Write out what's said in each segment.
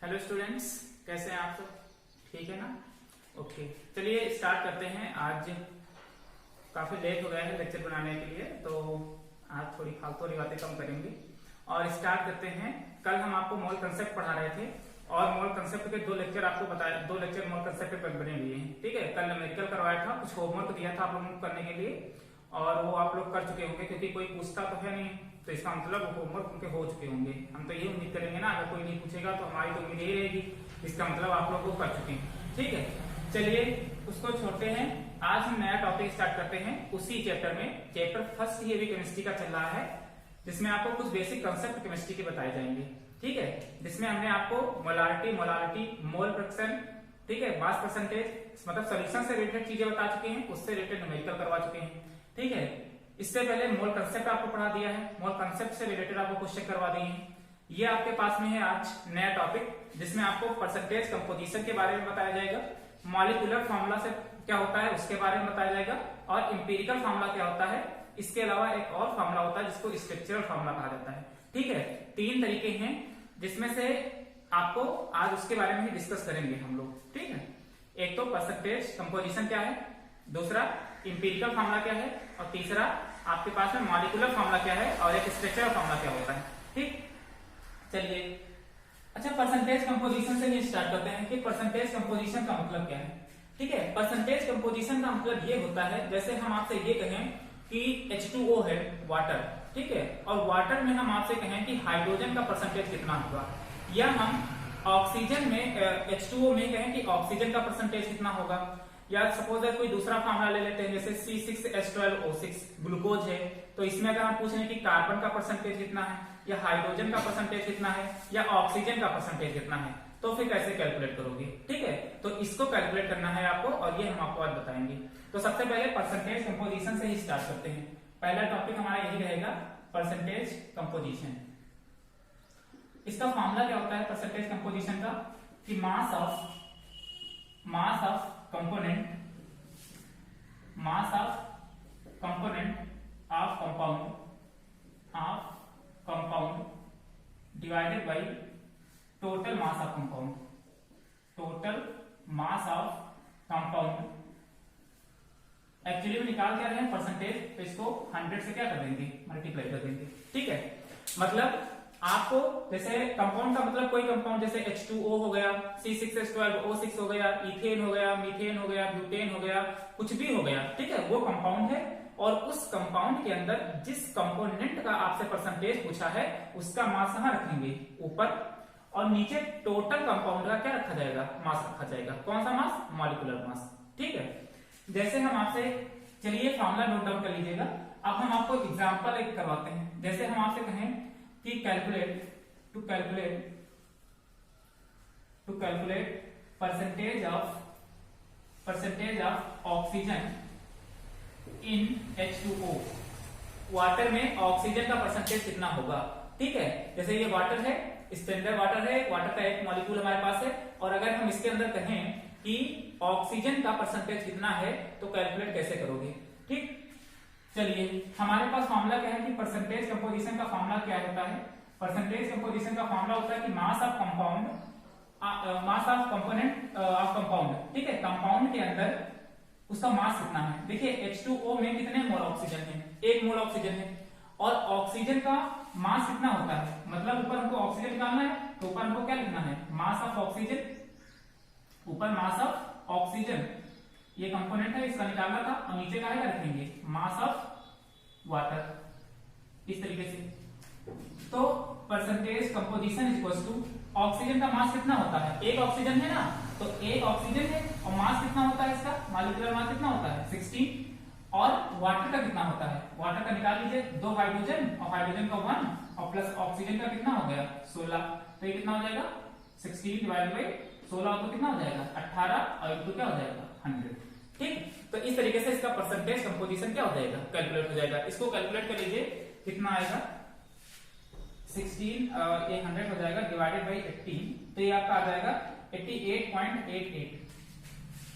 Hello students, कैसे हैं आप सब? ठीक है ना? ओके, चलिए स्टार्ट करते हैं। आज काफी लेट हो गया है लेक्चर बनाने के लिए, तो आज थोड़ी फालतू वाली बातें कम करेंगे और स्टार्ट करते हैं। कल हम आपको मॉल कंसेप्ट पढ़ा रहे थे और मॉल कंसेप्ट के दो लेक्चर आपको बताया, दो लेक्चर मॉल कंसेप्ट पे बने हुए हैं। ठीक है, कल न्यूमेरिकल करवाया था, कुछ होमवर्क दिया था आप लोगों को करने के लिए और वो आप लोग कर चुके होंगे क्योंकि कोई पूछता तो है नहीं, तो इसका मतलब होमवर्क उनके हो चुके होंगे। हम तो ये उम्मीद करेंगे ना, अगर कोई नहीं पूछेगा तो हमारी तो उम्मीद यही रहेगी, इसका मतलब आप लोग वो कर चुके हैं। ठीक है, चलिए उसको छोड़ते हैं। आज हम नया टॉपिक स्टार्ट करते हैं उसी चैप्टर में। चैप्टर फर्स्ट ही अभी केमिस्ट्री का चल रहा है, जिसमें आपको कुछ बेसिक कंसेप्ट केमिस्ट्री के बताए जाएंगे। ठीक है, जिसमें हमने आपको मोलारिटी, मोल फ्रैक्शन, ठीक है, मास परसेंटेज, मतलब सॉल्यूशन से रिलेटेड चीजें बता चुके हैं, उससे रिलेटेड न्यूमेरिकल करवा चुके हैं। ठीक है, इससे पहले मोल कंसेप्ट आपको पढ़ा दिया है, मोल कंसेप्ट से रिलेटेड आपको क्वेश्चन करवा दिए हैं। ये आपके पास में है आज नया टॉपिक, जिसमें आपको परसेंटेज कंपोजिशन के बारे में बताया जाएगा, मॉलिक्यूलर फार्मूला से क्या होता है उसके बारे में बताया जाएगा और इंपीरिकल फार्मूला क्या होता है। इसके अलावा एक और फार्मूला होता है जिसको स्ट्रक्चरल फार्मूला कहा जाता है। ठीक है, तीन तरीके हैं जिसमें से आपको आज उसके बारे में ही डिस्कस करेंगे हम लोग। ठीक है, एक तो परसेंटेज कंपोजिशन क्या है, दूसरा इंपीरिकल फार्मूला क्या है और तीसरा आपके पास में मॉलिक्यूलर फार्मूला क्या है और एक स्ट्रक्चरल फार्मूला क्या होता है। ठीक, चलिए अच्छा परसेंटेज कंपोजिशन से ही स्टार्ट करते हैं कि परसेंटेज कंपोजिशन का मतलब क्या है। ठीक है, परसेंटेज कंपोजिशन का मतलब ये होता है, जैसे हम आपसे ये कहें कि H2O है वाटर, ठीक है, और वाटर में हम आपसे कहें कि हाइड्रोजन का परसेंटेज कितना होगा, या हम ऑक्सीजन में H2O में कहें कि ऑक्सीजन का परसेंटेज कितना होगा, या सपोज कोई दूसरा फार्मूला ले लेते हैं जैसे C6H12O6 ग्लूकोज है, तो इसमें अगर हम पूछ रहे हैं कि कार्बन का परसेंटेज कितना है या हाइड्रोजन का परसेंटेज कितना है या ऑक्सीजन का परसेंटेज कितना है, तो फिर कैसे कैलकुलेट करोगे। ठीक है, तो इसको कैलकुलेट करना है आपको और ये हम आपको आज बताएंगे। तो सबसे पहले परसेंटेज कंपोजिशन से ही स्टार्ट करते हैं। पहला टॉपिक हमारा यही रहेगा, परसेंटेज कंपोजिशन। इसका फार्मूला क्या होता है परसेंटेज कंपोजिशन का, कि mass of component of compound divided by total mass of compound. Actually में निकाल क्या रहे हैं परसेंटेज, तो इसको 100 से क्या कर देंगे, मल्टीप्लाई कर देंगे। ठीक है, मतलब आपको जैसे कंपाउंड का मतलब कोई कंपाउंड जैसे H2O हो गया, C6H12O6 हो गया, इथेन हो गया, मीथेन हो गया, ब्यूटेन हो गया, कुछ भी हो गया, ठीक है, वो कंपाउंड है और उस कंपाउंड के अंदर जिस कंपोनेंट का आपसे परसेंटेज पूछा है उसका मास यहां रखेंगे ऊपर, और नीचे टोटल कंपाउंड का क्या रखा जाएगा, मास रखा जाएगा। कौन सा मास, मॉलिक्यूलर मास। ठीक है, जैसे हम आपसे, चलिए फार्मूला नोट डाउन कर लीजिएगा। अब हम आपको एग्जांपल एक करवाते हैं। जैसे हम आपसे कहें कि to calculate percentage of oxygen in H2O, water में ऑक्सीजन का परसेंटेज कितना होगा। ठीक है, जैसे ये वाटर है, स्टैंडर्ड वाटर है, वाटर का एक मॉलिक्यूल हमारे पास है, और अगर हम इसके अंदर कहें कि ऑक्सीजन का परसेंटेज कितना है तो कैलकुलेट कैसे करोगे। ठीक, चलिए हमारे पास फॉर्मूला क्या है कि परसेंटेज कंपोजिशन का फॉर्मूला क्या होता है। परसेंटेज कंपोजिशन का फॉर्मूला होता है कि mass of component of compound. ठीक है, कंपाउंड के अंदर उसका मास कितना है। देखिए H2O में कितने मोल ऑक्सीजन है, 1 मोल ऑक्सीजन है, और ऑक्सीजन का मास कितना होता है, मतलब ऊपर हमको ऑक्सीजन निकालना है तो ऊपर हमको क्या लिखना है, मास ऑफ ऑक्सीजन, ऊपर मास ऑफ ऑक्सीजन, ये कंपोनेंट है इसका निकालना था, और नीचे का है क्या रखेंगे, मास ऑफ वाटर, इस तरीके से। तो percentage composition is equal to, oxygen का मास कितना होता है, एक ऑक्सीजन है ना, तो एक ऑक्सीजन है और मास कितना होता है इसका, मॉलिक्यूलर मास कितना होता है 16, और वाटर का कितना होता है, वाटर का निकाल लीजिए, 2 हाइड्रोजन और हाइड्रोजन का 1 और प्लस ऑक्सीजन का कितना हो गया 16, तो ये कितना हो जाएगा 16 डिवाइडेड बाई 16, तो कितना हो जाएगा 18, और इनटू क्या हो जाएगा 100। ठीक, तो इस तरीके से इसका परसेंटेज कंपोजिशन क्या हो जाएगा, कैलकुलेट हो जाएगा। इसको कैलकुलेट कर लीजिए, कितना आएगा 16, ये 100 हो जाएगा डिवाइडेड बाई 18, तो ये आपका आ जाएगा 88.88,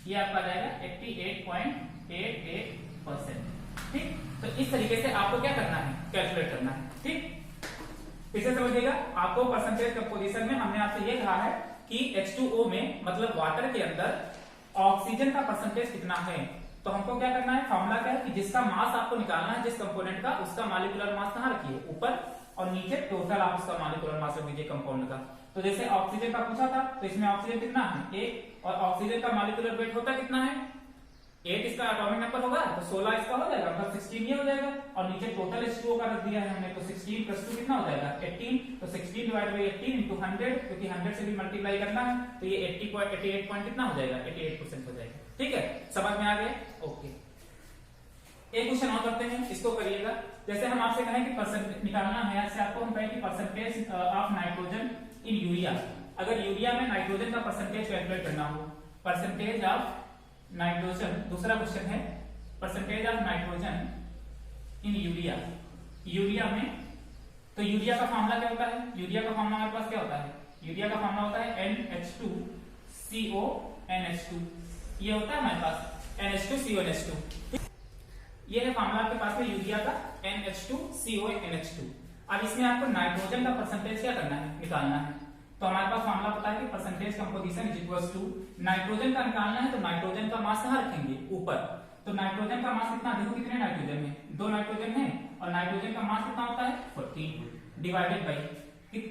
ये आपका आ जाएगा 88.88%। ठीक, तो इस तरीके से आपको क्या करना है, कैलकुलेट करना है। ठीक, फिर से समझिएगा, आपको परसेंटेज कंपोजिशन में हमने आपसे ये कहा है कि कि H2O में मतलब वाटर के अंदर ऑक्सीजन का परसेंटेज कितना है। तो हमको क्या करना है, फॉर्मूला क्या है कि जिसका मास आपको निकालना है, जिस कंपोनेंट का, उसका मॉलिक्यूलर मास कहां रखिए, ऊपर, और नीचे टोटल आप उसका मॉलिक्यूलर मास रख दीजिए कंपाउंड का। तो जैसे ऑक्सीजन का पूछा था, तो इसमें ऑक्सीजन कितना है, 1, और ऑक्सीजन का मॉलिक्यूलर वेट होता कितना है, 8 इसका एटॉमिक नंबर होगा, तो 16 इसका हो जाएगा, मतलब 16 ये हो जाएगा। और नीचे टोटल H2O का रख दिया है हमने, तो 16 + 2 कितना हो जाएगा, 18। तो 16 / 18 × 100, क्योंकि 100 से भी मल्टीप्लाई करना है, तो ये 88 पॉइंट कितना हो जाएगा, 88% हो जाएगा। ठीक है, समझ में आ गया, ओके। एक क्वेश्चन और करते हैं, इसको करिएगा। जैसे हम आपसे कहें कि परसेंटेज निकालना है, ऐसे आपको हम कहें कि percentage of nitrogen in urea. अगर यूरिया में नाइट्रोजन का परसेंटेज कैलकुलेट करना हो, परसेंटेज ऑफ नाइट्रोजन, दूसरा क्वेश्चन है percentage of nitrogen in urea, urea में। तो यूरिया का फॉर्मूला क्या होता है, यूरिया का फॉर्मूला हमारे पास क्या होता है, यूरिया का फॉर्मूला होता है NH2CO NH2, ये होता है हमारे पास NH2CO NH2। ये है फॉर्मूला आपके पास में यूरिया का NH2CO NH2। अब इसमें आपको नाइट्रोजन का परसेंटेज क्या करना है, निकालना है। तो हमारे पास फॉर्मूला पता है कि percentage composition is equals to, nitrogen का निकालना है तो नाइट्रोजन का मास कहां रखेंगे, ऊपर। तो नाइट्रोजन का मास कितना, देखो कितने नाइट्रोजन है, 2 नाइट्रोजन है, और नाइट्रोजन का मास कितना होता है 14 डिवाइडेड बाई,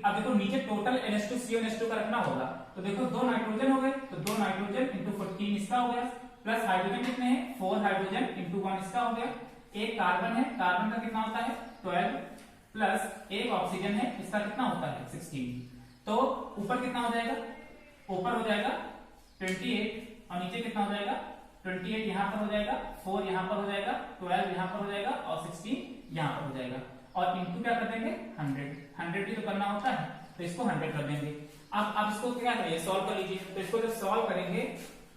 अब देखो नीचे टोटल NH2CO NH2 का रखना होगा, तो देखो 2 नाइट्रोजन हो गए, तो 2 नाइट्रोजन इंटू 14 इसका हो गया, प्लस हाइड्रोजन कितने हैं, 4 हाइड्रोजन इंटू 1 इसका हो गया, एक कार्बन है, कार्बन का कितना होता है 12, प्लस एक ऑक्सीजन है, इसका कितना होता है 16। तो ऊपर कितना हो जाएगा, ऊपर हो जाएगा 28, और नीचे कितना हो जाएगा 28 यहां पर हो जाएगा, 4 यहां पर हो जाएगा, 12 यहां पर हो जाएगा, और 16 यहां पर हो जाएगा, और इंटू क्या कर देंगे 100 भी तो करना होता है, तो इसको 100 कर देंगे। अब इसको क्या करिए, सॉल्व कर लीजिए। तो इसको जब सॉल्व करेंगे,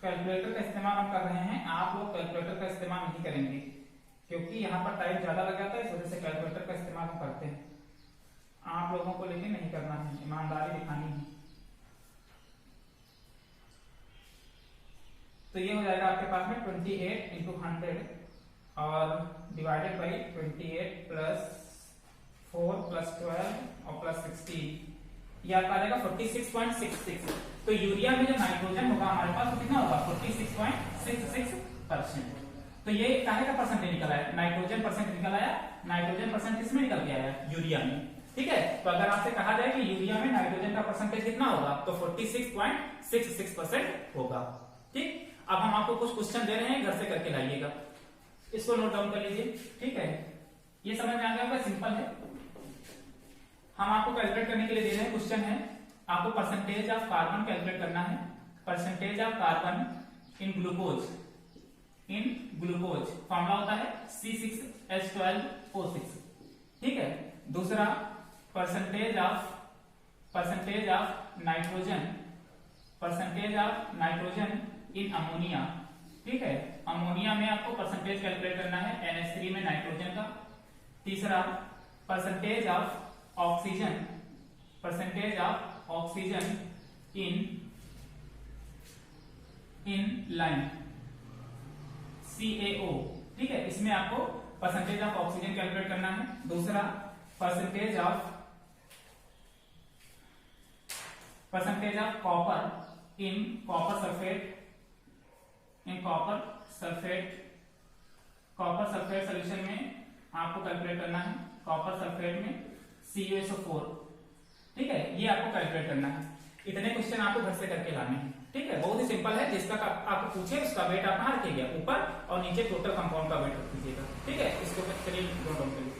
कैलकुलेटर का इस्तेमाल हम कर रहे हैं, आप लोग कैलकुलेटर का इस्तेमाल नहीं करेंगे, क्योंकि यहाँ पर टाइम ज्यादा लग जाता है, इस वजह से कैलकुलेटर का इस्तेमाल हम करते हैं। आप लोगों को लेकिन नहीं करना है, ईमानदारी दिखानी है। तो ये हो जाएगा आपके पास में 28 इंटू 100 और डिवाइडेड बाई 28 प्लस 4 प्लस 12 और प्लस 16, ये आपका आ जाएगा 46.66। तो यूरिया में जो नाइट्रोजन होगा हमारे पास तो कितना होगा 46.66%। तो ये काहे का परसेंटेज निकल आया, नाइट्रोजन परसेंट निकल आया, नाइट्रोजन परसेंट किसमें निकल के आया, यूरिया में। ठीक है, तो अगर आपसे कहा जाए कि यूरिया में नाइट्रोजन का परसेंटेज कितना होगा, तो 46.66% होगा। ठीक, अब हम आपको कुछ क्वेश्चन दे रहे हैं, घर से करके लाइएगा, इसको नोट डाउन कर लीजिए। ठीक है, ये समझ में आ गया होगा, सिंपल है। हम आपको कैलकुलेट करने के लिए दे रहे हैं, क्वेश्चन है आपको परसेंटेज ऑफ कार्बन कैलकुलेट करना है, percentage of carbon in glucose, formula होता है C6H12O6। ठीक है, दूसरा percentage of nitrogen in ammonia. ठीक है, अमोनिया में आपको परसेंटेज कैलकुलेट करना है, NH3 में नाइट्रोजन का। तीसरा percentage of oxygen in line CaO। ठीक है, इसमें आपको परसेंटेज ऑफ ऑक्सीजन कैलकुलेट करना है। दूसरा percentage of copper in copper sulphate solution में आपको कैलकुलेट करना है, कॉपर सल्फेट में CuSO4। ठीक है, ये आपको कैलकुलेट करना है। इतने क्वेश्चन आपको घर से करके लाने हैं। ठीक है, बहुत ही सिंपल है, जिसका आपको पूछे उसका वेट आप कहां रखिएगा, ऊपर, और नीचे टोटल कंपाउंड का वेट रख दीजिएगा। ठीक है, इसको चलिए नोट डाउन करिए।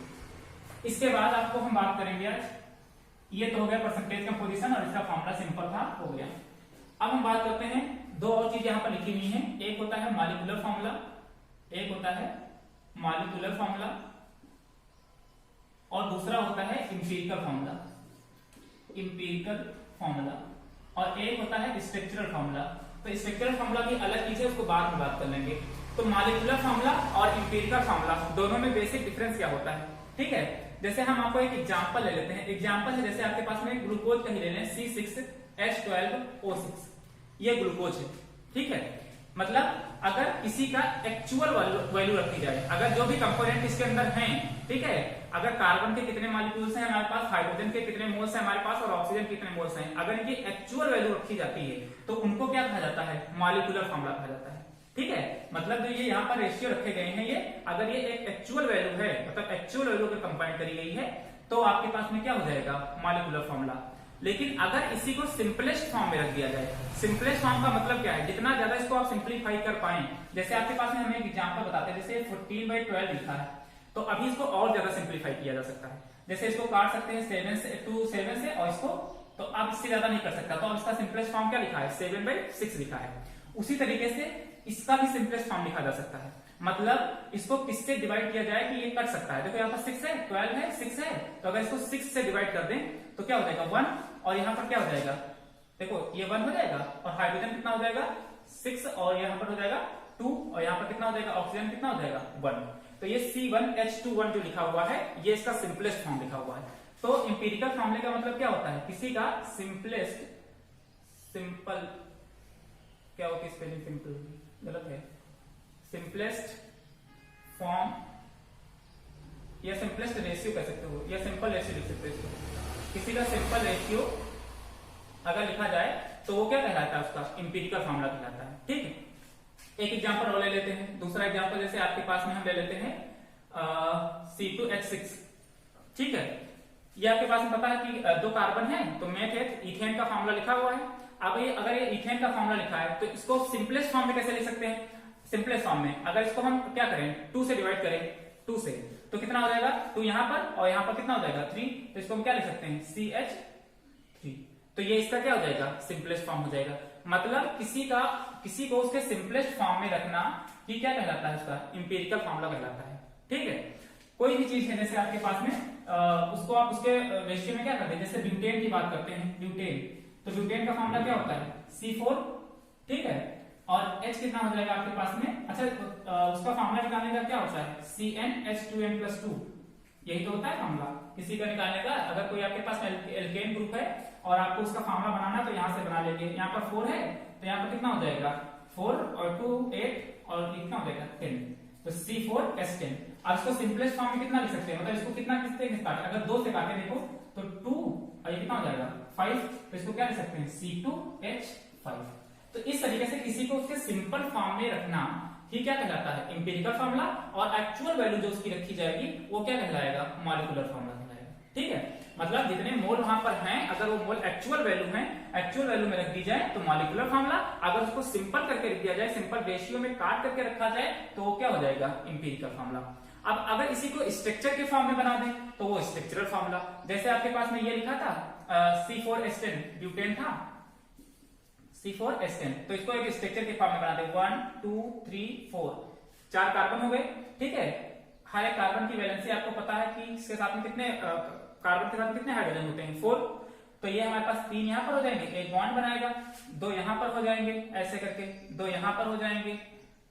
इसके बाद आपको हम बात करेंगे आज, ये तो हो गया परसेंटेज कंपोजिशन, और इसका फॉर्मूला सिंपल था, हो गया। अब हम बात करते हैं, दो और चीज यहाँ पर लिखी हुई है, एक होता है मॉलिक्यूलर फॉर्मूला, और दूसरा होता है एम्पिरिकल फॉर्मूला, और एक होता है स्ट्रक्चरल फॉर्मूला। तो स्ट्रक्चरल फॉर्मूला की अलग चीज है, उसको बाद में बात कर लेंगे। तो मॉलिक्यूलर फॉर्मूला और एम्पिरिकल फॉर्मूला दोनों में बेसिक डिफरेंस क्या होता है। ठीक है, जैसे हम आपको एक एग्जांपल ले लेते हैं। एग्जांपल है, जैसे आपके पास में ग्लूकोज का ही ले लें, C6H12O6, ये ग्लूकोज है। ठीक है, मतलब अगर किसी का एक्चुअल वैल्यू रखी जाए, अगर जो भी कंपोनेंट इसके अंदर हैं, ठीक है, अगर कार्बन के कितने मॉलिक्यूल्स हैं हमारे पास, हाइड्रोजन के कितने मोल्स हैं हमारे पास और ऑक्सीजन के कितने मोल्स हैं, अगर इनकी एक्चुअल वैल्यू रखी जाती है तो उनको क्या कहा जाता है, मॉलिक्यूलर फॉर्मूला कहा जाता है। ठीक है, मतलब जो ये यहाँ पर रेशियो रखे गए हैं, ये अगर ये एक एक्चुअल वैल्यू है, मतलब एक्चुअल वैल्यू अगर कंबाइन करी गई है तो आपके पास में क्या हो जाएगा, मॉलिक्यूलर फॉर्मूला। लेकिन अगर इसी को सिंपलेस्ट फॉर्म में रख दिया जाए, सिंपलेस्ट फॉर्म का मतलब क्या है, जितना ज्यादा इसको आप सिंप्लीफाई कर पाए, जैसे आपके पास में हमें एक एग्जांपल बताते हैं, जैसे 14/12 लिखा है, तो अभी इसको और ज्यादा सिंप्लीफाई किया जा सकता है। जैसे इसको काट सकते हैं 7 से और इसको, तो अब इससे ज्यादा नहीं कर सकता, तो अब इसका सिंपलेस्ट फॉर्म क्या लिखा है, 7/6 लिखा है। उसी तरीके से इसका भी सिंपलेस्ट फॉर्म लिखा जा सकता है, मतलब इसको किससे डिवाइड किया जाए कि ये कट सकता है। देखो यहाँ पर 6 है, 12 है, 6 है, तो अगर इसको 6 से डिवाइड कर दें तो क्या हो जाएगा 1, और यहाँ पर क्या हो जाएगा, देखो ये 1 हो जाएगा, और हाइड्रोजन कितना हो जाएगा 6, और यहाँ पर हो जाएगा 2, और यहाँ पर कितना हो जाएगा, ऑक्सीजन कितना हो जाएगा 1। तो ये C1H21 जो लिखा हुआ है, ये इसका सिंपलेस्ट फॉर्म लिखा हुआ है। तो इंपीरिकल फॉर्मूले का मतलब क्या होता है, किसी का सिंपलेस्ट, सिंपल क्या होती है स्पेलिंग, सिंपल गलत है, सिंपलेस्ट फॉर्म या सिंपलेस्ट रेशियो कह सकते हो, या सिंपल रेशियो लिख सकते हो। किसी का सिंपल रेशियो अगर लिखा जाए तो वो क्या कहलाता है, उसका इंपीरिकल फॉर्मूला कहलाता है। ठीक है, एक एग्जांपल और ले लेते हैं, दूसरा एग्जांपल जैसे आपके पास में हम ले लेते हैं C2H6। ठीक है, ये आपके पास में पता है कि 2 कार्बन है, तो मेथ इथेन का फॉर्मूला लिखा हुआ है। अब ये अगर ये इथेन का फॉर्मूला लिखा है तो इसको सिंपलेस्ट फॉर्म में कैसे लिख सकते हैं, सिंपलेस्ट फॉर्म में अगर इसको हम क्या करें, 2 से डिवाइड करें, 2 से, तो कितना हो जाएगा 2 यहां पर, और यहां पर कितना हो जाएगा 3, तो इसको हम क्या लिख सकते हैं CH3। तो ये इसका क्या हो जाएगा, सिंपलेस्ट फॉर्म हो जाएगा। मतलब किसी को उसके सिंपलेस्ट फॉर्म में रखना ये क्या कहलाता है, उसका इंपीरिकल फॉर्मूला कहलाता है। ठीक है, कोई भी चीज है जैसे आपके पास में उसको आप उसके रेशियो में क्या करते हैं, जैसे ब्यूटेन की बात करते हैं, ब्यूटेन, तो ब्यूटेन का फॉर्मूला क्या होता है C4। ठीक है, और H कितना हो जाएगा आपके पास में, अच्छा उसका फॉर्मूला निकालने का क्या होता है CnH2n+2, यही तो होता है फॉर्मूला किसी का निकालने का। अगर कोई आपके पास एल्केन ग्रुप है और आपको उसका फॉर्मूला बनाना तो यहां से बना लेंगे, यहाँ पर 4 है तो यहाँ पर कितना हो जाएगा 4 और 2 8 और कितना हो जाएगा 10, तो C4H10। अब इसको सिंपलेस्ट फॉर्म में कितना लिख सकते हैं, मतलब इसको कितना किससे काटे, अगर 2 से काटे देखो तो 2 और ये कितना हो जाएगा 5, तो इसको क्या लिख सकते हैं C2H5। तो इस तरीके से किसी को उसके सिंपल फॉर्म में रखना ही क्या कहलाता है, इंपीरिकल फॉर्मूला, और एक्चुअल वैल्यू जो उसकी रखी जाएगी वो क्या कहलाएगा, मॉलिक्यूलर फॉर्मूला कहलाएगा। ठीक है, मतलब जितने मोल वहां पर हैं, अगर वो मोल एक्चुअल वैल्यू हैं, एक्चुअल वैल्यू में रख दी जाए तो मॉलिक्यूलर फॉर्मूला, अगर उसको सिंपल करके रख दिया जाए, सिंपल रेशियो में काट करके रखा जाए तो वो क्या हो जाएगा, इंपीरिकल फॉर्मूला। अब अगर इसी को स्ट्रक्चर के फॉर्म में बना दें तो वो स्ट्रक्चरल फॉर्मूला, जैसे आपके पास में ये लिखा था C4H10 ब्यूटेन था, C4H10, तो इसको एक स्ट्रक्चर के फॉर्म में बना दे, 1 2 3 4, 4 कार्बन हो गए। ठीक है, हर एक कार्बन की वैलेंसी आपको पता है कि इसके साथ में कितने कार्बन के साथ में कितने हाइड्रोजन होते हैं 4, तो ये हमारे पास 3 यहां पर हो जाएंगे, एक बॉन्ड बनाएगा, 2 यहां पर हो जाएंगे ऐसे करके, 2 यहां पर हो जाएंगे,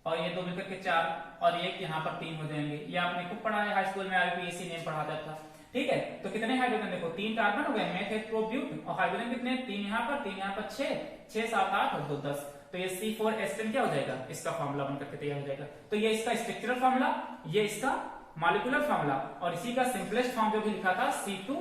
और ये 2 मिलकर के 4, और एक यहां पर 3 हो जाएंगे। ये आपने खूब पढ़ा है हाई स्कूल में, आईपीएससी नेम पढ़ाता था। ठीक है, तो कितने हाइड्रोजन देखो 3 कार्बन हो गए, मेथ है प्रोब्यूट, और हाइड्रोजन कितने 3 यहां पर 3 यहां पर 6 6 7 8 और 2 10, तो ये C4H10 क्या हो जाएगा, इसका फॉर्मूला बनकर के तैयार हो जाएगा। तो ये इसका स्ट्रक्चरल फॉर्मूला, ये इसका मॉलिक्यूलर फॉर्मूला, और इसी का सिंपलेस्ट फॉर्म जो भी लिखा था C2,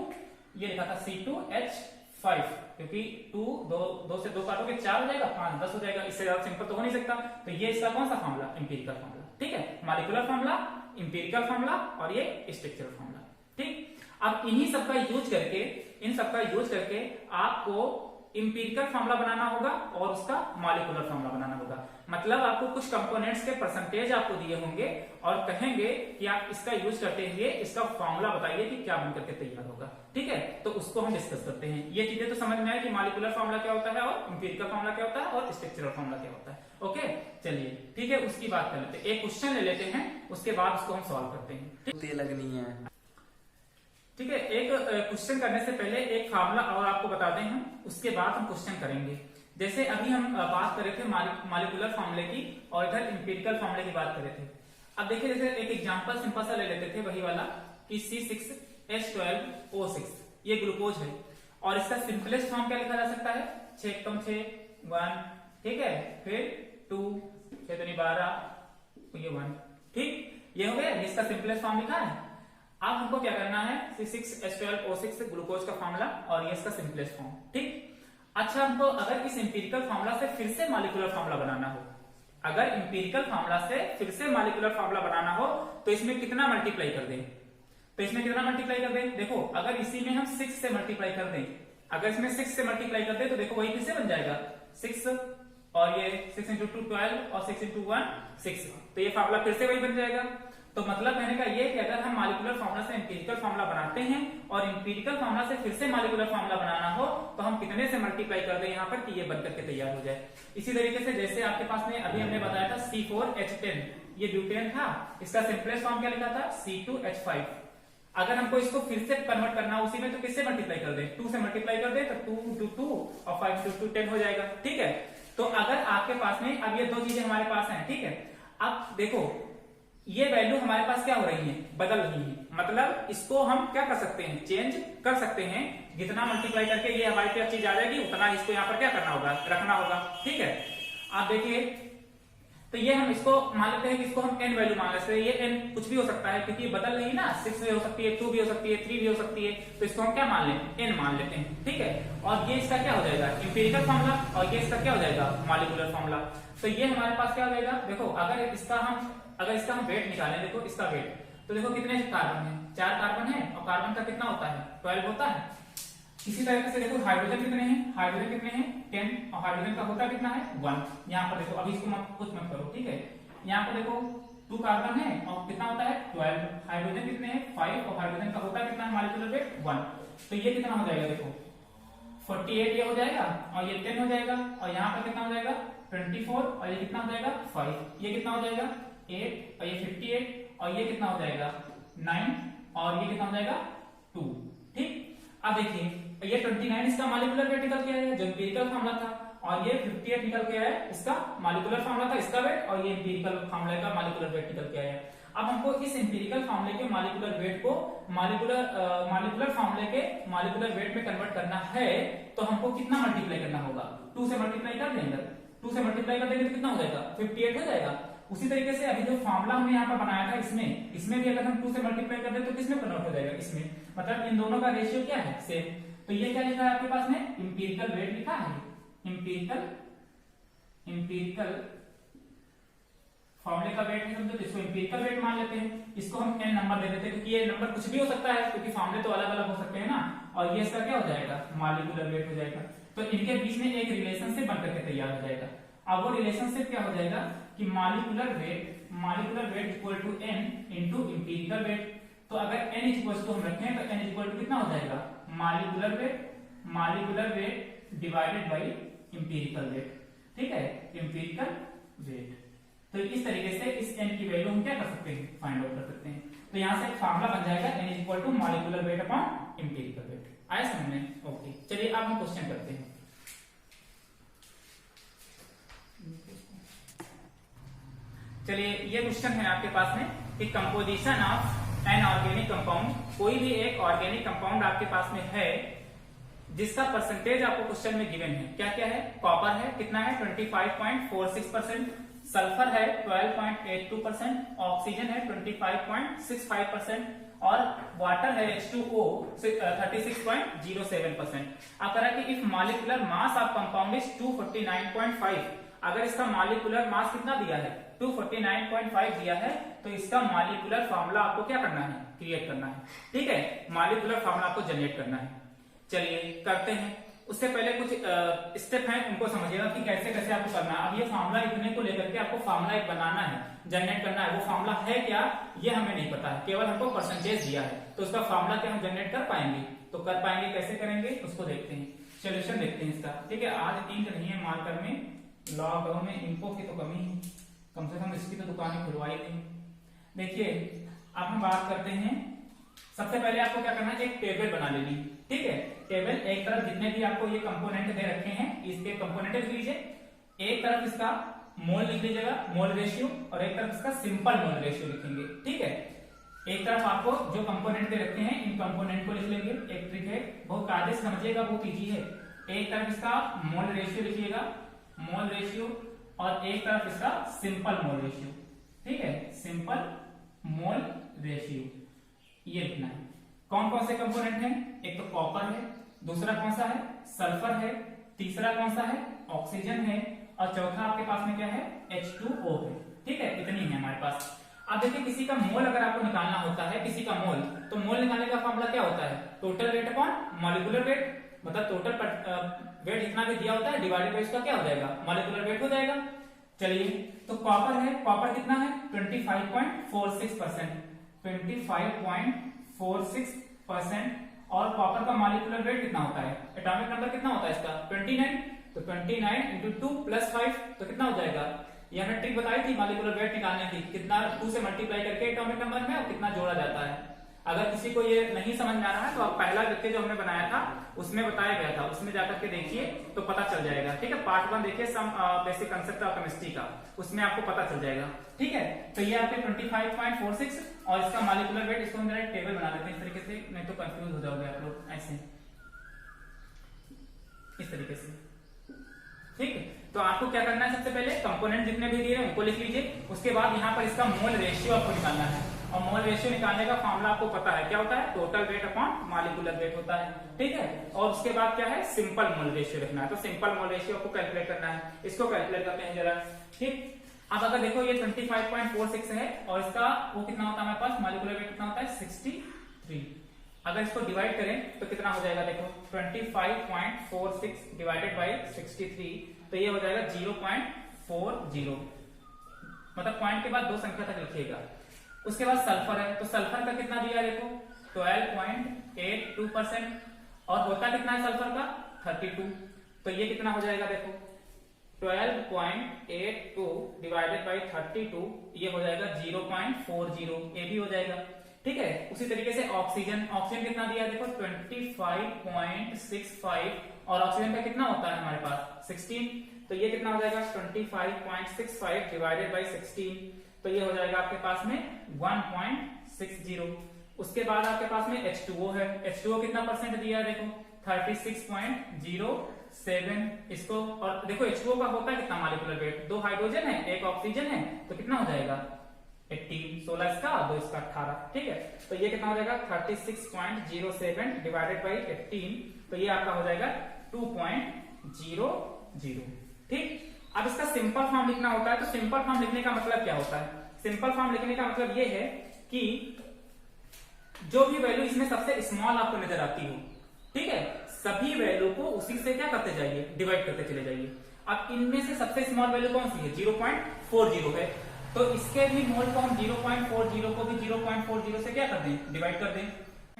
ये लिखा था C2H5, क्योंकि 2 से 2 काटोगे 4 हो जाएगा, 5 10 हो जाएगा, इससे ज्यादा सिंपल तो हो नहीं सकता। तो ये इसका कौन सा फॉर्मूला, इंपीरिकल फॉर्मूला। ठीक है, मॉलिक्यूलर फॉर्मूला, इंपीरिकल फॉर्मूला और ये स्ट्रक्चरल फॉर्मूला। ठीक, अब इन्हीं सबका यूज करके, इन सबका यूज करके आपको इंपीरिकल फॉर्मूला बनाना होगा और उसका मॉलिक्यूलर फॉर्मूला बनाना होगा। मतलब आपको कुछ कंपोनेंट्स के परसेंटेज आपको दिए होंगे और कहेंगे कि आप इसका यूज करते हुए इसका फॉर्मूला बताइए कि क्या बनकर के तैयार होगा। ठीक है, तो उसको हम डिस्कस करते हैं। ये चीजें तो समझ में आए कि मॉलिक्यूलर फॉर्मूला क्या होता है और इंपीरिकल फॉर्मूला क्या होता है और स्ट्रक्चरल फॉर्मूला क्या होता है। ओके, चलिए ठीक है, उसकी बात कर लेते हैं। एक क्वेश्चन ले लेते हैं, उसके बाद उसको हम सॉल्व करते हैं। ठीक लगनी है। ठीक है, एक क्वेश्चन करने से पहले एक फार्मूला और आपको बता दें हम, उसके बाद हम क्वेश्चन करेंगे। जैसे अभी हम बात कर रहे थे मॉलिक्यूलर फॉर्मूले की और इधर इंपीरिकल फॉर्मूले की बात कर रहे थे। अब देखिए, जैसे एक एग्जांपल सिंपल सा ले लेते थे, वही वाला कि C6H12O6 ये ग्लूकोज है और इसका सिंपलेस्ट फॉर्म क्या लिखा जा सकता है, 6 × 6 1, ठीक है, फिर 2 6 दूनी 12, ये 1। ठीक, ये हो गया, इसका सिंपलेस्ट फॉर्म लिखा है। अब हमको क्या करना है, C6H12O6 ग्लूकोज का फॉर्मूला और ये इसका सिंपलेस्ट फॉर्म। ठीक, अच्छा हमको अगर इस इंपीरिकल फॉर्मूला से फिर से मॉलिक्यूलर फॉर्मूला बनाना हो, अगर इंपीरिकल फॉर्मूला से फिर से मॉलिक्यूलर फॉर्मूला बनाना हो तो इसमें कितना मल्टीप्लाई कर दें, तो इसमें कितना मल्टीप्लाई कर दें, देखो अगर इसी में हम 6 से मल्टीप्लाई कर दें, अगर इसमें 6 से मल्टीप्लाई कर दें तो देखो वही फिर से बन जाएगा 6 और ये 6 × 2 12 और 6 × 1 6, तो ये फॉर्मूला फिर से वही बन जाएगा। तो मतलब कहने का ये कि अगर हम मॉलिक्यूलर फॉर्मूला से इंपीरिकल फॉर्मूला बनाते हैं और इंपीरिकल फॉर्मूला से फिर से मॉलिक्यूलर फॉर्मूला बनाना हो तो हम कितने से मल्टीप्लाई कर दें यहाँ पर कि ये बनकर के तैयार हो जाए। इसी तरीके से जैसे आपके पास में अभी हमने बताया था C4H10, ये ब्यूटेन था, इसका सिंपलेस्ट फॉर्म क्या लिखा था C2H5। अगर हमको इसको फिर से कन्वर्ट करना उसी में तो किससे मल्टीप्लाई कर दे, 2 से मल्टीप्लाई कर दे तो 2 × 2 और 5 × 2 10 हो जाएगा। ठीक है, तो अगर आपके पास में अब ये दो चीजें हमारे पास हैं, ठीक है, अब देखो ये वैल्यू हमारे पास क्या हो रही है, बदल रही है, मतलब इसको हम क्या कर सकते हैं, चेंज कर सकते हैं। जितना मल्टीप्लाई करके ये हमारे पास चीज आ जाएगी उतना इसको यहाँ पर क्या करना होगा, रखना होगा। ठीक है, आप देखिए तो ये हम इसको मान लेते हैं कि इसको हम n वैल्यू मान लेते हैं, ये n कुछ भी हो सकता है क्योंकि ये बदल रही है ना, 6 भी हो सकती है, 2 भी हो सकती है, 3 भी हो सकती है, तो इसको हम क्या मान लें, n मान लेते हैं। ठीक है, और ये इसका क्या हो जाएगा, इंपीरिकल फॉर्मूला, और ये इसका क्या हो जाएगा, मॉलिक्यूलर फॉर्मूला। तो ये हमारे पास क्या हो जाएगा, देखो अगर इसका हम वेट निकालें, देखो इसका वेट, तो देखो कितने कार्बन है, 4 कार्बन है और कार्बन का कितना होता है, 12 होता है। इसी तरीके से देखो हाइड्रोजन कितने हैं, हाइड्रोजन कितने हैं 10, और हाइड्रोजन का होता कितना है 1। यहाँ पर देखो, अभी इसको कुछ मत करो, ठीक है, यहाँ पर देखो 2 कार्बन है और कितना होता है 12, हाइड्रोजन कितने हैं 5 और हाइड्रोजन का होता है कितना है मॉलिक्यूलर वेट 1। तो ये कितना हो जाएगा, देखो 48 ये हो जाएगा और ये 10 हो जाएगा, और यहाँ पर कितना हो जाएगा 24 और ये कितना हो जाएगा 5, ये कितना हो जाएगा 8 और ये 58 और ये कितना हो जाएगा 9 और ये कितना हो जाएगा 2। ठीक, अब देखिए ये 29 इसका मॉलिक्यूलर वेट निकल के आया जो इंपीरिकल फॉर्मूला था, और ये 58 निकल के आया इसका मॉलिक्यूलर फॉर्मूला था इसका वेट, और ये इंपीरिकल फॉर्मूला का मॉलिक्यूलर वेट निकल के आया। अब हमको इस इंपीरिकल फॉर्मूले के मॉलिक्यूलर वेट को मॉलिक्यूलर फॉर्मूले के मॉलिक्यूलर वेट में कन्वर्ट करना है तो हमको कितना मल्टीप्लाई करना होगा, 2 से मल्टीप्लाई कर देंगे, 2 से मल्टीप्लाई कर देंगे तो कितना हो जाएगा 58 हो जाएगा। उसी तरीके से अभी जो फॉर्मूला हमने यहाँ पर बनाया था इसमें भी अगर हम 2 से मल्टीप्लाई कर दे तो किसमें कन्वर्ट हो जाएगा, इसमें, मतलब इन दोनों का रेशियो क्या है सेम। तो ये क्या लिखा है आपके पास में, इंपीरिकल वेट लिखा है, इंपीरिकल फॉर्मूले का वेट है, समझो, इसको इंपीरिकल वेट मान लेते हैं, इसको हम n नंबर दे देते हैं क्योंकि ये नंबर कुछ भी हो सकता है क्योंकि फॉर्मूले तो अलग अलग हो सकते हैं ना, और ये इसका क्या हो जाएगा मॉलिक्यूलर वेट हो जाएगा। तो इनके बीच में एक रिलेशनशिप बनकर के तैयार हो जाएगा। अब वो रिलेशनशिप क्या हो जाएगा कि molecular weight equal to n into empirical weight. तो अगर n इक्वल टू हम रखें तो n इक्वल टू कितना हो जाएगा molecular weight divided by empirical weight. ठीक है, इंपीरिकल वेट। तो इस तरीके से इस n की वैल्यू हम क्या कर सकते हैं, फाइंड आउट कर सकते हैं। तो यहां से एक फार्मूला बन जाएगा n equal to molecular weight upon empirical weight. आया समझ में? ओके, चलिए अब हम क्वेश्चन करते हैं। चलिए ये क्वेश्चन है आपके पास में कि composition of an organic compound, कोई भी एक ऑर्गेनिक कंपाउंड आपके पास में है जिसका परसेंटेज आपको क्वेश्चन में गिवन है। क्या क्या है, कॉपर है कितना है 25.46%, सल्फर है 12.82%, ऑक्सीजन है 25.65% और वाटर है H2O 36.07%। अब कह रहा है कि if molecular mass of compound is 249.5, अगर इसका मॉलिक्यूलर मास कितना दिया है 249.5 दिया है तो इसका मॉलिक्यूलर फार्मूला आपको क्या करना है, क्रिएट करना है। ठीक है, मॉलिक्यूलर फार्मूला आपको जनरेट करना है। चलिए करते हैं, उससे पहले कुछ स्टेप हैं उनको समझिएगा कि कैसे कैसे आपको करना है। अब ये फार्मूला इतने को लेकर के आपको फार्मूला एक बनाना है, जनरेट करना है। वो फार्मूला है क्या ये हमें नहीं पता है, केवल हमको परसेंटेज दिया है, तो उसका फार्मूला क्या हम जनरेट कर पाएंगे, तो कर पाएंगे, कैसे करेंगे उसको देखते हैं, सोल्यूशन देखते हैं इसका। ठीक है, आज इंक नहीं है मार्कर में, लॉकडाउन में इंको की तो कमी है, कम से कम इसकी तो दुकानें खुलवाई नहीं। देखिए अब हम बात करते हैं, सबसे पहले आपको क्या करना है, एक टेबल बना लेनी। ठीक है, टेबल एक तरफ जितने भी आपको ये कंपोनेंट दे रखे हैं इसके कंपोनेंट लिख लीजिए, एक तरफ इसका मोल लिख लीजिएगा, मोल रेशियो, और एक तरफ इसका सिंपल मोल रेशियो लिखेंगे। ठीक है, एक तरफ आपको जो कंपोनेंट दे रखे हैं इन कंपोनेंट को लिख लेंगे। एक ट्रिक है, बहुत कायदे से समझिएगा, बहुत इजी है। एक तरफ इसका मोल रेशियो लिखिएगा, मोल रेशियो, और एक तरफ इसका सिंपल मोल रेशियो, ठीक है, सिंपल मोल रेशियो ये लिखना है। कौन कौन से कंपोनेंट हैं? एक तो कॉपर है, दूसरा कौन सा है? सल्फर है, तीसरा कौन सा है? ऑक्सीजन है, और चौथा आपके पास में क्या है? H2O है, ठीक है, इतनी है हमारे पास। अब देखिए किसी का मोल अगर आपको निकालना होता है, किसी का मोल, तो मोल निकालने का फॉर्मूला क्या होता है? Total weight upon molecular weight, मतलब टोटल वेट जितना भी दिया होता है डिवाइडेड बाय उसका क्या हो जाएगा? मॉलिक्यूलर वेट हो जाएगा। चलिए, तो कॉपर है, कॉपर कितना है? 25.46%, 25.46%, और कॉपर का मॉलिक्यूलर वेट कितना होता है? एटॉमिक नंबर कितना होता है इसका? 29, तो 29 इंटू 2 प्लस 5 तो कितना हो जाएगा? ये हमने ट्रिक बताई थी मॉलिक्यूलर वेट निकालने की, कितना 2 से मल्टीप्लाई करके एटॉमिक नंबर में और कितना जोड़ा जाता है। अगर किसी को ये नहीं समझ में आ रहा है तो आप पहला लेक्चर जो हमने बनाया था उसमें बताया गया था, उसमें जाकर के देखिए तो पता चल जाएगा, ठीक है। पार्ट 1 देखिए some basic concept of chemistry का, उसमें आपको पता चल जाएगा, ठीक है। तो ये आपके 25.46 और इसका मॉलिक्यूलर वेट, इसको हम जरा टेबल बना देते हैं इस तरीके से, नहीं तो कंफ्यूज हो जाओगे आप लोग, ऐसे इस तरीके से, ठीक है। तो आपको क्या करना है? सबसे पहले कंपोनेंट जितने भी दिए हैं उनको लिख लीजिए, उसके बाद यहाँ पर इसका मोल रेशियो आपको निकालना है, और मोल रेशियो निकालने का फॉर्मूला आपको पता है क्या होता है? Total weight upon molecular weight होता है, ठीक है। और उसके बाद क्या है? सिंपल मोल रेशियो लिखना है, तो सिंपल मोल रेशियो आपको कैलकुलेट करना है, इसको कैलकुलेट करते हैं जरा, ठीक। अब अगर देखो ये 25.46 है और इसका वो कितना होता है हमारे पास? मॉलिक्यूलर वेट कितना होता है? 63। अगर इसको डिवाइड करें तो कितना हो जाएगा? देखो 25.46 डिवाइडेड बाई 63, तो ये हो जाएगा 0.40, मतलब पॉइंट के बाद 2 संख्या तक लिखिएगा। उसके बाद सल्फर है, तो सल्फर का कितना दिया है? देखो 12.82%, और होता कितना है सल्फर का? 32, तो ये कितना हो जाएगा? देखो 12.82 डिवाइडेड बाई 32, ये हो जाएगा 0.40, ये भी हो जाएगा, ठीक है। उसी तरीके से ऑक्सीजन, ऑक्सीजन कितना दिया है? देखो 25.65, और ऑक्सीजन का कितना होता है हमारे पास? 16, तो ये कितना हो जाएगा? 25.65 डिवाइडेड बाई 16, तो ये हो जाएगा आपके पास में 1.60। उसके बाद आपके पास में H2O है, H2O कितना परसेंट दिया है? देखो 36.07, इसको, और देखो H2O का होता है कितना मॉलिक्यूलर वेट? 2 हाइड्रोजन है, 1 ऑक्सीजन है, तो कितना हो जाएगा? 18, 16 इसका, 2 इसका 18, ठीक है। तो ये कितना हो जाएगा? 36.07 डिवाइडेड बाई 18, तो ये आपका हो जाएगा 2.00, ठीक। अब इसका सिंपल फॉर्म लिखना होता है, तो सिंपल फॉर्म लिखने का मतलब क्या होता है? सिंपल फॉर्म लिखने का मतलब ये है कि जो भी वैल्यू इसमें सबसे स्मॉल आपको नजर आती हो, ठीक है, सभी वैल्यू को उसी से क्या करते जाइए? डिवाइड करते चले जाइए। अब इनमें से सबसे स्मॉल वैल्यू कौन सी है? 0.40 है, तो इसके भी मोल को हम 0.40 को भी 0.40 से क्या कर दें? डिवाइड कर दें।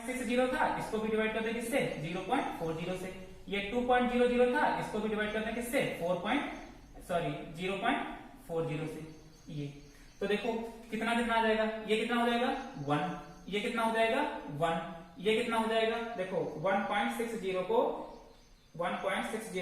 60 था, इसको भी डिवाइड कर दें किससे? 0.40 से। ये 2.00 था, इसको भी डिवाइड कर दें किससे? 0.40 से। ये तो देखो कितना कितना आ जाएगा? ये कितना हो जाएगा? 1, ये कितना हो जाएगा? 1, ये कितना हो जाएगा? देखो 1.60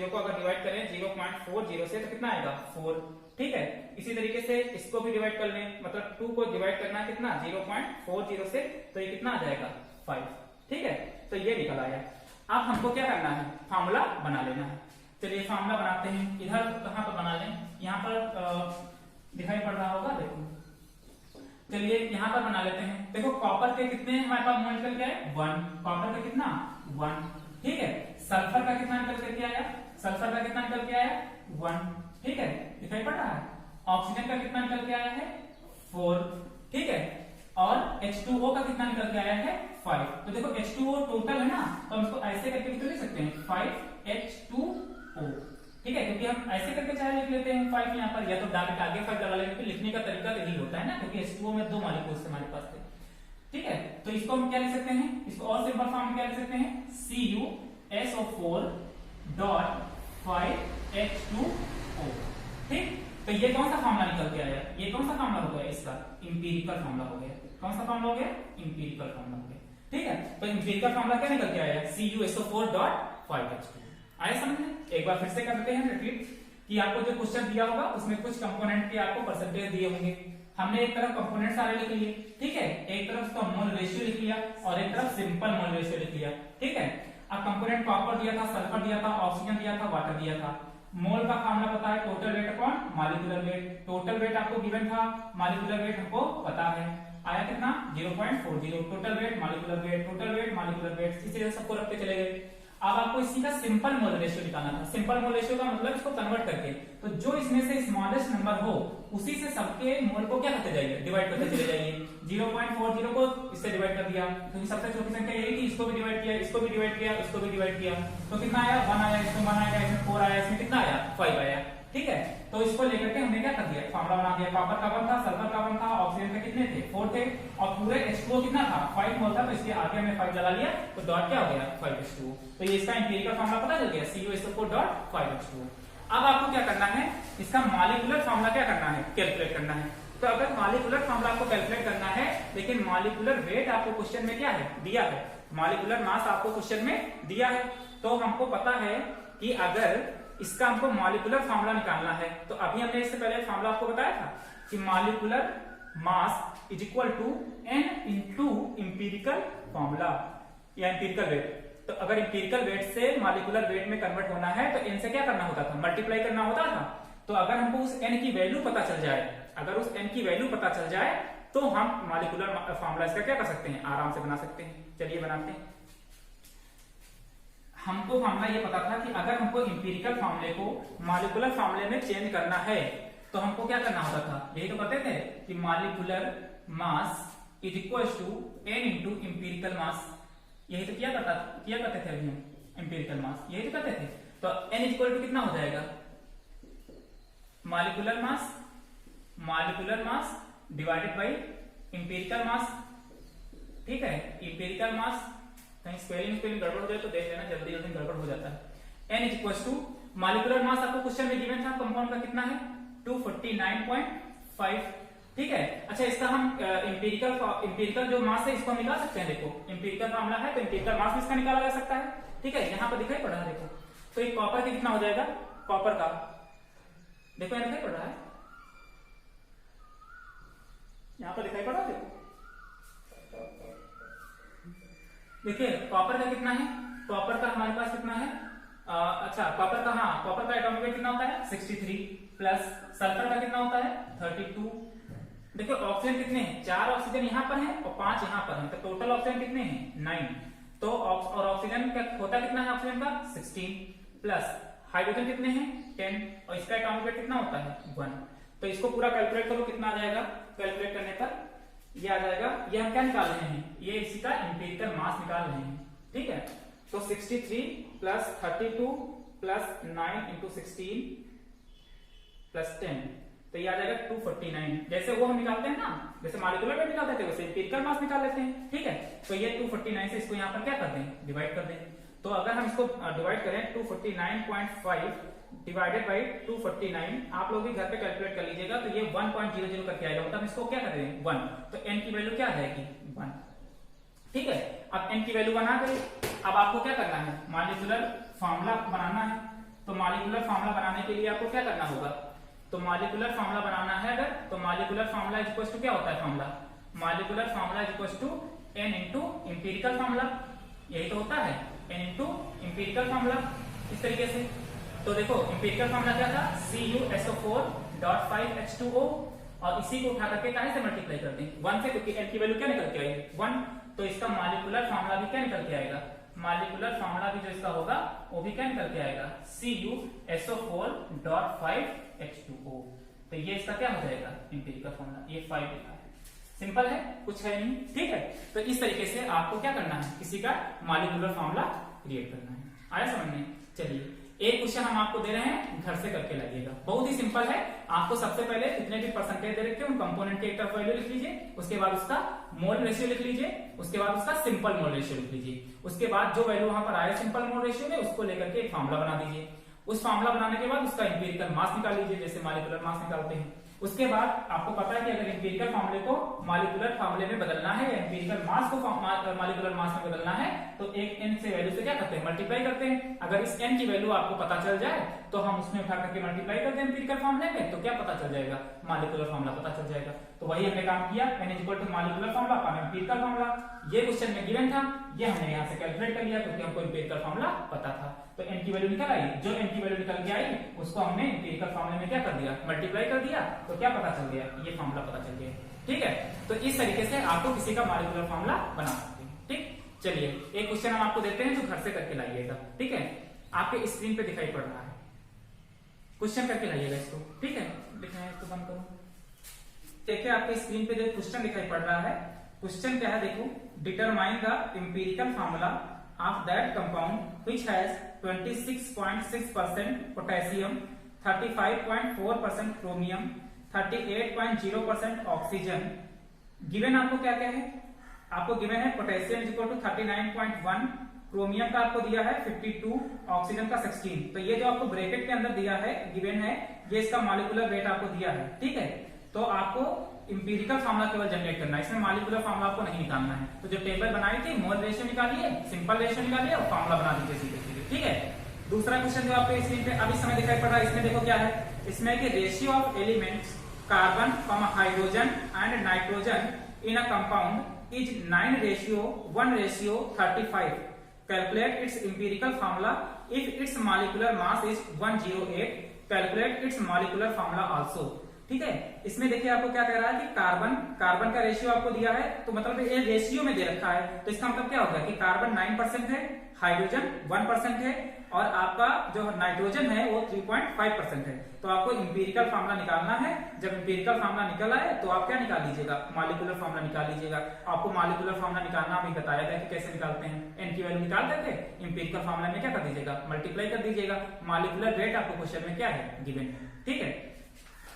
को अगर डिवाइड करें 0.40 से तो कितना आएगा? 4, ठीक है। इसी तरीके से इसको भी डिवाइड कर लें, मतलब 2 को डिवाइड करना है कितना? 0.40 से, तो ये कितना आ जाएगा? 5, ठीक है। तो ये निकल आया। अब हमको क्या करना है? फार्मूला बना लेना है। चलिए फार्मूला बनाते हैं। इधर कहां पर बना लें? यहाँ पर दिखाई पड़ रहा होगा, देखो, चलिए यहाँ पर बना लेते हैं। देखो कॉपर के कितने हमारे पास मोल निकल के आए? 1, कॉपर का कितना? 1, ठीक है। सल्फर का कितना निकल करके आया? सल्फर का कितना निकल के आया? 1, ठीक है, दिखाई पड़ रहा है। ऑक्सीजन का कितना निकल के आया है? 4, ठीक है। और H2O का कितना निकल के आया है? 5। तो देखो H2O टोटल है ना, तो हम इसको ऐसे करके भी तो लिख सकते हैं 5H2O, ठीक है, क्योंकि हम ऐसे करके चाहे लिख लेते हैं 5 यहाँ पर, या तो डाल के आगे 5 लगा लेंगे, तो लिखने का तरीका यही होता है ना, क्योंकि H2O में 2 मॉलिक्यूल्स हमारे पास थे, ठीक है। तो इसको हम क्या लिख सकते हैं? इसको और सिंपल फॉर्म में क्या लिख सकते हैं? CuSO4.5H2O, ठीक। तो ये कौन सा फॉर्मूला निकल के आया? ये कौन सा फॉर्मूला हो गया? इसका इंपीरिकल फॉर्मूला हो गया। कौन सा फॉर्मूला हो गया? इंपीरिकल फॉर्मूला हो गया, ठीक है। तो इंपीरिकल फॉर्मूला क्या निकल के आया? CuSO4.5H2। आया समझ में? एक बार फिर से कर देते हैं रिपीट, कि आपको जो क्वेश्चन दिया होगा उसमें कुछ कंपोनेंट के आपको परसेंटेज दिए होंगे। हमने एक तरफ कंपोनेंट सारे लिख लिए, ठीक है, एक तरफ उसका मोल रेशियो लिख लिया और एक तरफ सिंपल मोल रेशियो लिख लिया, ठीक है। अब कंपोनेंट कॉपर दिया था, सल्फर दिया था, ऑक्सीजन दिया था, वाटर दिया था। मोल का फार्मूला पता है, total weight upon molecular weight. Total weight आपको गिवन था, मॉलिक्यूलर वेट हमको पता है, आया कितना 0.40। Total weight molecular weight, total weight molecular weight, इसी तरह सबको रखते चले गए। अब आपको इसी का सिंपल मोल रेशियो निकालना था। सिंपल मोल रेशियो का मतलब इसको कन्वर्ट करके, तो जो इसमें से स्मॉलेस्ट नंबर हो उसी से सबके मोल को क्या करते जाइए, डिवाइड करते चले जाइए। 0.40 को इससे डिवाइड कर दिया, क्योंकि सबसे छोटी संख्या यही थी, इसको भी डिवाइड किया, इसको भी डिवाइड किया, इसको भी डिवाइड किया, तो कितना आया 1 आया, इसमें 1 आएगा, इसमें 4 आया, इसमें कितना आया 5 आया। ठीक है, तो इसको लेकर के हमने क्या कर दिया, फार्मूला बना दिया। कॉपर का 1 था, सल्फर का 1 था, ऑक्सीजन का कितने थे 4 थे, और पूरे H2O कितना था 5 मोल था, तो इसके आगे हमने 5 लगा लिया, तो डॉट क्या हो गया 5H2O। तो ये इसका एम्पिरिकल फार्मूला पता चल गया, CuSO4.5H2O। अब आपको क्या करना है, इसका मॉलिक्यूलर फार्मूला क्या करना है, कैलकुलेट करना है। तो अगर मॉलिक्यूलर फार्मूला आपको कैलकुलेट करना है, लेकिन मॉलिक्यूलर वेट आपको क्वेश्चन में क्या है दिया है, मॉलिक्यूलर मास आपको क्वेश्चन में दिया है, तो हमको पता है कि अगर इसका हमको मॉलिक्यूलर फार्मूला निकालना है, तो अभी हमने इससे पहले फार्मूला आपको बताया था कि molecular mass is equal to n into empirical formula या इंपीरिकल वेट। तो अगर इंपीरिकल वेट से मॉलिक्यूलर वेट में कन्वर्ट होना है तो n से क्या करना होता था, मल्टीप्लाई करना होता था। तो अगर हमको उस n की वैल्यू पता चल जाए, अगर उस n की वैल्यू पता चल जाए तो हम मॉलिक्यूलर फार्मूला इसका क्या कर सकते हैं, आराम से बना सकते हैं। चलिए बनाते हैं। हमको फार्मूला ये पता था कि अगर हमको इंपीरिकल फार्मूले को मॉलिक्यूलर फार्मूले में चेंज करना है तो हमको क्या करना होता था, यही तो करते थे कि molecular mass is equal to n into empirical mass. यही तो किया करते थे अभी हम, इंपीरिकल मास यही तो करते थे। तो n इज इक्वल टू कितना हो जाएगा, molecular mass divided by empirical mass. ठीक है, इंपीरिकल मास, कहीं स्पेलिंग गड़बड़ हो जाए तो देख लेना, जल्दी गड़बड़ हो जाता है। n is equal to molecular mass आपको क्वेश्चन में गिवन था, कंपाउंड का कितना है 249.5। ठीक है, अच्छा इसका हम इंपीरिकल जो मास है इसको हम निकाल सकते हैं। देखो इंपीरिकल मामला है तो इंपीरिकल मास भी इसका निकाला जा सकता है। ठीक है, यहाँ पर दिखाई पड़ रहा है, देखो तो ये कॉपर का कितना हो जाएगा, कॉपर का देखो यहाँ दिखाई पड़ रहा है, यहाँ पर दिखाई पड़ रहा है, देखिए कॉपर का कितना है, कॉपर का हमारे पास कितना है, अच्छा कॉपर का, हाँ कॉपर का एटॉमिक वेट कितना होता है 63, प्लस सल्फर का कितना होता है 32। देखिए ऑक्सीजन कितने हैं, 4 ऑक्सीजन यहाँ पर है और 5 यहाँ पर है, तो टोटल ऑक्सीजन कितने हैं 9। तो और ऑक्सीजन का होता कितना है ऑक्सीजन का 16, प्लस हाइड्रोजन कितने हैं 10, और इसका एटॉमिक वेट कितना होता है 1। तो इसको पूरा कैलकुलेट करो, कितना आ जाएगा, कैलकुलेट करने पर ये आ जाएगा, ये हम क्या निकाल रहे हैं, ये इसी का इंपीरिकल मास निकाल रहे हैं। ठीक है, तो 63 प्लस 32 प्लस 9 इंटू 16 प्लस 10, तो ये आ जाएगा 249। जैसे वो हम निकालते हैं ना, जैसे मॉलिक्यूलर वेट निकालते थे वैसे इंपीरिकल मास निकाल लेते हैं। ठीक है, तो ये 249 से इसको यहाँ पर क्या कर दें, डिवाइड कर दें। तो अगर हम इसको डिवाइड करें 249.5 डिवाइडेड बाई 249, आप लोग भी घर पे कैलकुलेट कर लीजिएगा, तो ये 1.00 करके आएगा, मतलब इसको क्या कर दें 1, तो n की वैल्यू क्या आ जाएगी 1। ठीक है, अब n की वैल्यू बना गई। अब आपको क्या करना है, मॉलिक्यूलर फार्मूला बनाना है। तो मॉलिक्यूलर फार्मूला बनाने के लिए आपको क्या करना होगा, तो मॉलिक्यूलर फार्मूला बनाना है अगर, तो molecular formula is equal to क्या होता है formula, molecular formula is equal to n into empirical formula, यही तो होता है n इंटू इंपीरिकल फार्मूला, इस तरीके से। तो देखो इंपीरिकल फार्मूला क्या था, CuSO4.5H2O, और इसी को उठा करके कहां से मल्टीप्लाई करते हैं 1 से, क्योंकि n की वैल्यू क्या निकल के आएगी 1, तो इसका मॉलिक्यूलर फार्मूला भी क्या निकल के आएगा, मॉलिक्यूलर फार्मूला भी जो इसका होगा वो भी क्या निकल के आएगा CuSO4.5H2O। तो ये इसका क्या हो जाएगा इंपीरिकल फार्मूला, ये 5 लिखा है, सिंपल है, कुछ है नहीं। ठीक है, तो इस तरीके से आपको क्या करना है, किसी का मॉलिक्यूलर फार्मूला क्रिएट करना है। आया समझ में? चलिए एक क्वेश्चन हम आपको दे रहे हैं, घर से करके लाइएगा, बहुत ही सिंपल है। आपको सबसे पहले जितने भी परसेंटेज दे रखे हैं उन कंपोनेंट के एक तरफ वैल्यू लिख लीजिए, उसके बाद उसका मोल रेशियो लिख लीजिए, उसके बाद उसका सिंपल मोल रेशियो लिख लीजिए, उसके बाद जो वैल्यू वहां पर आए सिंपल मोल रेशियो में उसको लेकर के एक फार्मूला बना दीजिए। उस फार्मूला बनाने के बाद उसका इंपीरिकल मास निकाल लीजिए, जैसे मॉलिक्यूलर मास निकालते हैं। उसके बाद आपको पता है कि अगर इंपीरिकल फार्मूले को मॉलिक्यूलर फार्मूले में बदलना है या इंपीरिकल मास को मॉलिक्यूलर मास में बदलना है, तो एक n से वैल्यू से क्या करते हैं, मल्टीप्लाई करते हैं। अगर इस n की वैल्यू आपको पता चल जाए तो हम उसमें उठा करके मल्टीप्लाई करते हैं इंपीरिकल फार्मूले में, तो क्या पता चल जाएगा, मॉलिक्यूलर फार्मूला पता चल जाएगा। तो वही हमने काम किया, n equal to molecular formula upon empirical formula. ये क्वेश्चन में गिवन था, ये हमने यहाँ से कैलकुलेट कर लिया क्योंकि हमको एम्पिरिकल फॉर्मूला पता था। तो n की वैल्यू निकल आई, जो n की वैल्यू निकल के आई उसको हमने एम्पिरिकल फॉर्मूले में क्या कर दिया, मल्टीप्लाई कर दिया, तो क्या पता चल गया, ये फॉर्मूला पता चल गया। ठीक है, तो इस तरीके से आपको किसी का मॉलिक्यूलर फॉर्मूला बना सकते हैं। ठीक, चलिए एक क्वेश्चन हम आपको देते हैं जो घर से करके लाइएगा। ठीक है, आपके स्क्रीन पे दिखाई पड़ रहा है, क्वेश्चन करके लाइएगा इसको। ठीक है, दिखाएं इसको बंद करो। देखिए आपके स्क्रीन पे जो क्वेश्चन दिखाई पड़ रहा है, क्वेश्चन क्या है देखो, determine the empirical formula of that compound which has 26.6% potassium, 35.4% chromium, 38.0% oxygen. Given आपको क्या क्या है, आपको गिवन है पोटेशियम इक्वल टू 39.1, क्रोमियम का आपको दिया है 52, ऑक्सीजन का 16। तो ये जो आपको ब्रैकेट के अंदर दिया है, गिवन है, ये इसका मॉलिक्यूलर वेट आपको दिया है। ठीक है, तो आपको इंपीरिकल फार्मूला केवल जनरेट करना है, इसमें मॉलिक्यूलर फार्मूला आपको नहीं निकालना है। तो जो टेबल बनाई थी, मोल रेशियो निकालिए, सिंपल रेशियो निकालिए और फार्मूला बना दीजिए सीधे सीधे। ठीक है, दूसरा क्वेश्चन जो आपके स्क्रीन पे अभी समय दिखाई पड़ रहा है, इसमें देखो क्या है, इसमें कि ratio of elements carbon, hydrogen and nitrogen in a compound is 9:1:35. Calculate its empirical formula if its molecular mass is 108. Calculate its molecular formula also. ठीक है, इसमें देखिए आपको क्या कह रहा है कि कार्बन का रेशियो आपको दिया है, तो मतलब ये रेशियो में दे रखा है, तो इसका मतलब क्या होगा कि कार्बन 9% है, हाइड्रोजन 1% है और आपका जो नाइट्रोजन है वो 3.5% है। तो आपको इंपीरिकल फार्मूला निकालना है। जब इंपीरिकल फार्मूला निकल आए तो आप क्या निकाल लीजिएगा, मॉलिक्यूलर फार्मूला निकाल लीजिएगा। आपको मॉलिक्यूलर फार्मूला निकालना अभी बताया था कि कैसे निकालते हैं। एन की वैल्यू निकाल करके इंपीरिकल फार्मूला में क्या कर दीजिएगा, मल्टीप्लाई कर दीजिएगा। मॉलिक्यूलर वेट आपको क्वेश्चन में क्या है, गिवन है। ठीक है,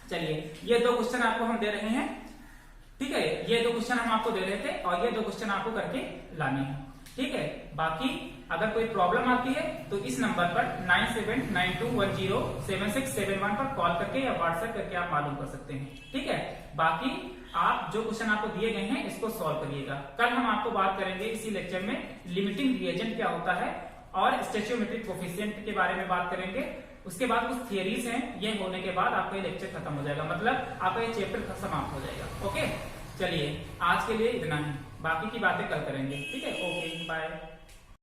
चलिए ये दो क्वेश्चन आपको हम दे रहे हैं। ठीक है, ये दो क्वेश्चन हम आपको दे रहे थे और ये दो क्वेश्चन आपको करके लाने हैं। ठीक है, बाकी अगर कोई प्रॉब्लम आती है तो इस नंबर पर 9792107671 पर कॉल करके या व्हाट्सएप करके आप मालूम कर सकते हैं। ठीक है, बाकी आप जो क्वेश्चन आपको दिए गए हैं इसको सॉल्व करिएगा। कल हम आपको बात करेंगे इसी लेक्चर में लिमिटिंग रिएजेंट क्या होता है और स्टोइचियोमेट्रिक कोफिशिएंट के बारे में बात करेंगे। उसके बाद कुछ थियरीज हैं, ये होने के बाद आपका ये लेक्चर खत्म हो जाएगा, मतलब आपका ये चैप्टर समाप्त हो जाएगा। ओके, चलिए आज के लिए इतना ही, बाकी की बातें कल करेंगे। ठीक है, ओके बाय।